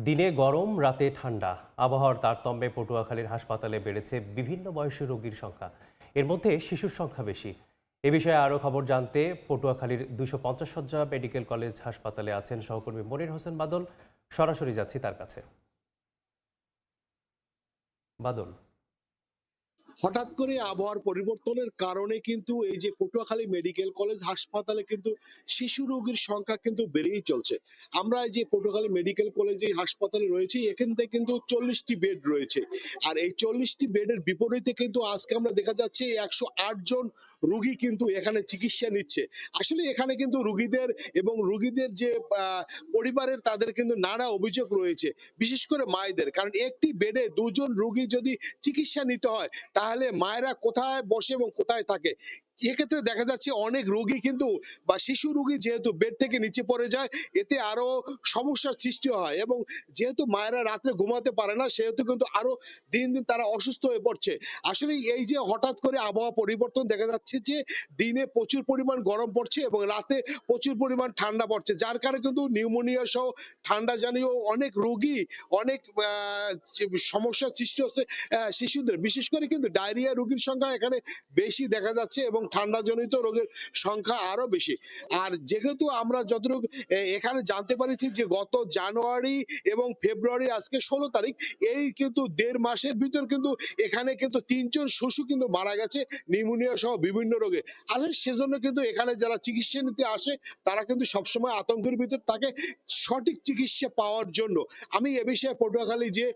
দিনে গরম, রাতে ঠান্ডা। আবহাওয়ার তারতম্যে পটুয়াখালীর হাসপাতালে বেড়েছে বিভিন্ন বয়সী রোগীর সংখ্যা। এর মধ্যে শিশুর সংখ্যা বেশি। এ বিষয়ে আরও খবর জানতে পটুয়াখালীর 250 শয্যা মেডিকেল কলেজ হাসপাতালে আছেন সহকর্মী মনির হোসেন বাদল। সরাসরি যাচ্ছি তার কাছে। বাদল। হঠাৎ করে আবহাওয়ার পরিবর্তনের কারণে কিন্তু এই যে পটুয়াখালী মেডিকেল কলেজ হাসপাতালে কিন্তু শিশু রোগীর সংখ্যা কিন্তু বেড়েই চলছে। আমরা এই যে পটুয়াখালী মেডিকেল কলেজে হাসপাতালে রয়েছি, এখান থেকে কিন্তু 40টি বেড রয়েছে। আর এই 40টি বেডের বিপরীতে কিন্তু আজকে আমরা দেখা যাচ্ছে 108 জন রোগী কিন্তু এখানে চিকিৎসা নিচ্ছে। আসলে এখানে কিন্তু রোগীদের এবং রোগীদের যে পরিবারের তাদের কিন্তু নানা অভিযোগ রয়েছে, বিশেষ করে মায়েদের। কারণ একটি বেডে দুজন রোগী যদি চিকিৎসা নিতে হয়, তাহলে মায়েরা কোথায় বসে এবং কোথায় থাকে। এক্ষেত্রে দেখা যাচ্ছে অনেক রোগী কিন্তু বা শিশু রোগী যেহেতু বেড থেকে নিচে পড়ে যায়, এতে আরো সমস্যার সৃষ্টি হয় এবং যেহেতু মায়েরা রাত্রে ঘুমাতে পারে না, সেহেতু কিন্তু আরো দিন দিন তারা অসুস্থ হয়ে পড়ছে। আসলে এই যে হঠাৎ করে আবহাওয়া পরিবর্তন দেখা যাচ্ছে যে দিনে প্রচুর পরিমাণ গরম পড়ছে এবং রাতে প্রচুর পরিমাণ ঠান্ডা পড়ছে, যার কারণে কিন্তু নিউমোনিয়া সহ ঠান্ডা জাতীয় অনেক রোগী, অনেক সমস্যার সৃষ্টি হচ্ছে শিশুদের। বিশেষ করে কিন্তু ডায়রিয়া রোগীর সংখ্যা এখানে বেশি দেখা যাচ্ছে এবং ঠান্ডাজনিত রোগের সংখ্যা আরো বেশি। আর যেহেতু আমরা যতটুকু এখানে জানতে পারছি যে গত জানুয়ারি এবং ফেব্রুয়ারি, আজকে 16 তারিখ, এই কিন্তু 1.5 মাসের ভিতর কিন্তু এখানে কিন্তু 3জন শিশু কিন্তু মারা গেছে নিউমোনিয়া সহ বিভিন্ন রোগে। আর সেজন্য কিন্তু এখানে যারা চিকিৎসা নিতে আসে, তারা কিন্তু সবসময় আতঙ্কের ভিতর থাকে সঠিক চিকিৎসা পাওয়ার জন্য। আমি এ বিষয়ে পটুয়াখালী যে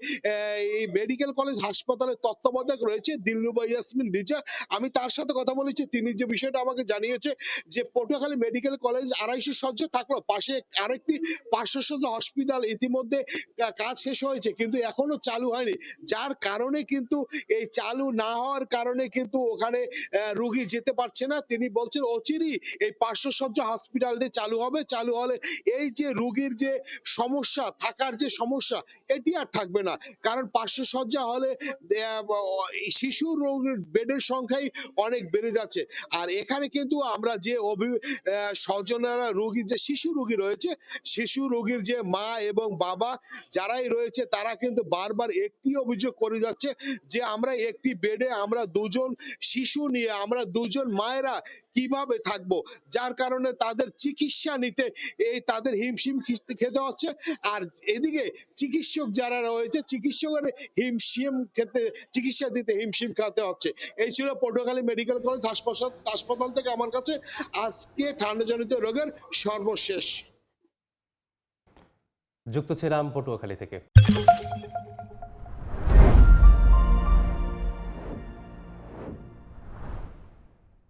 এই মেডিকেল কলেজ হাসপাতালের তত্ত্বাবধায়ক রয়েছে দিলরুবা ইয়াসমিন রিজা, আমি তার সাথে কথা বলেছি। তিনি যে বিষয়টা আমাকে জানিয়েছে যে পটুয়াখালী মেডিকেল কলেজ 250 শয্যা থাকলো, পাশে আরেকটি 500 শয্যা হসপিটাল ইতিমধ্যে কাজ শেষ হয়েছে, কিন্তু এখনো চালু হয়নি। যার কারণে কিন্তু এই চালু না হওয়ার কারণে কিন্তু ওখানে রোগী যেতে পারছে না। তিনি বলছেন অচিরেই এই 500 শয্যা হসপিটালটি চালু হবে। চালু হলে এই যে রোগীর যে সমস্যা, থাকার যে সমস্যা, এটি আর থাকবে না। কারণ 500 শয্যা হলে শিশু রোগের বেডের সংখ্যাই অনেক বেড়ে যাচ্ছে। আর এখানে কিন্তু আমরা যে স্বজনেরা রোগী, যে শিশু রোগী রয়েছে, শিশু রোগীর যে মা এবং বাবা যারাই রয়েছে, তারা কিন্তু বারবার একটি অভিযোগ করে যাচ্ছে যে আমরা একটি বেডে আমরা দুজন শিশু নিয়ে আমরা দুজন মায়েরা কিভাবে থাকবো, যার কারণে তাদের চিকিৎসা নিতে এই তাদের হিমশিম খেতে হচ্ছে। আর এদিকে চিকিৎসক যারা রয়েছে, চিকিৎসকের হিমশিম খেতে, চিকিৎসা দিতে হিমশিম খেতে হচ্ছে। এই ছিল পটুয়াখালী মেডিকেল কলেজ হাসপাতাল থেকে আমার কাছে আজকে ঠান্ডাজনিত রোগের সর্বশেষ। যুক্ত ছিলাম পটুয়াখালী থেকে।